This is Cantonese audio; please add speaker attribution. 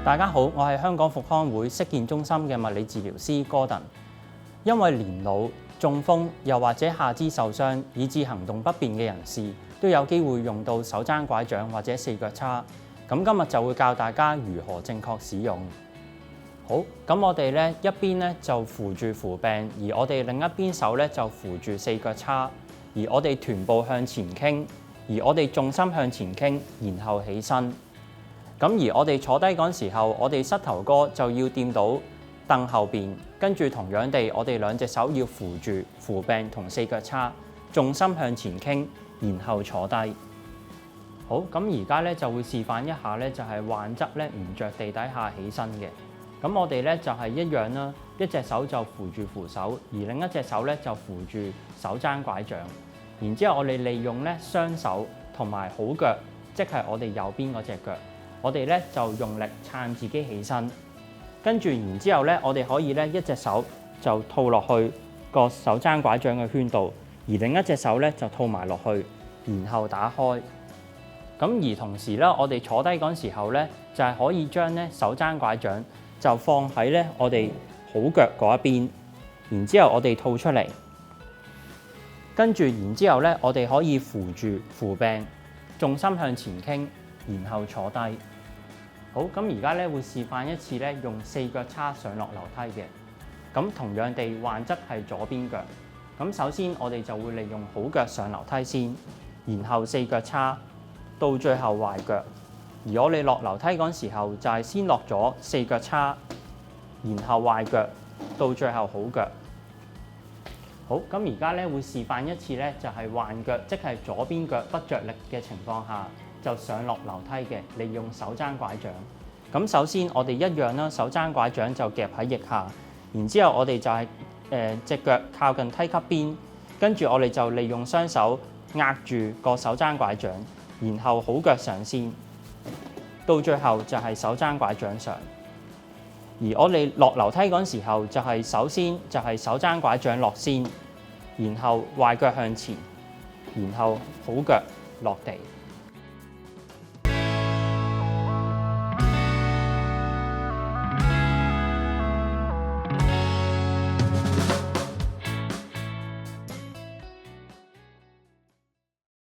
Speaker 1: 大家好，我係香港復康會息健中心嘅物理治療師Gordon。因為年老、中風又或者下肢受傷，以致行動不便嘅人士，都有機會用到手踭拐杖或者四腳叉。咁今日就會教大家如何正確使用。好，咁我哋咧一邊咧就扶住扶柄，而我哋另一邊手咧就扶住四腳叉，而我哋臀部向前傾，而我哋重心向前傾，然後起身。咁而我哋坐低嗰時候，我哋膝頭哥就要掂到凳後邊，跟住同樣地，我哋兩隻手要扶住扶柄同四腳叉，重心向前傾，然後坐低。好，咁而家咧就會示範一下咧，就係患側咧唔着地底下起身嘅。咁我哋咧就係一樣啦，一隻手就扶住扶手，而另一隻手咧就扶住手踭拐杖。然之後我哋利用咧雙手同埋好腳，即係我哋右邊嗰隻腳。我哋咧就用力撐自己起身，跟住然之後咧，我哋可以咧一隻手就套落去個手踭拐杖嘅圈度，而另一隻手咧就套埋落去，然後打開。咁而同時咧，我哋坐低嗰時候咧，就係可以將咧手踭拐杖就放喺咧我哋好腳嗰一邊，然之後我哋套出嚟，跟住然之後咧，我哋可以扶住扶柄，重心向前傾，然後坐低。好，咁而家咧會示範一次咧用四腳叉上落樓梯嘅。咁同樣地，患側係左邊腳。咁首先我哋就會利用好腳上樓梯先，然後四腳叉，到最後壞腳。而我哋落樓梯嗰時候就係先落咗四腳叉，然後壞腳，到最後好腳。好，咁而家咧會示範一次咧，就係患腳，即係左邊腳不着力嘅情況下，就上落樓梯嘅，利用手踭拐杖。咁首先我哋一樣啦，手踭拐杖就夾喺腋下，然之後我哋就係隻腳靠近梯級邊，跟住我哋就利用雙手壓住個手踭拐杖，然後好腳上先，到最後就係手踭拐杖上。而我哋落樓梯嗰時候，就係首先就係手踭拐杖落先，然後壞腳向前，然後好腳落地。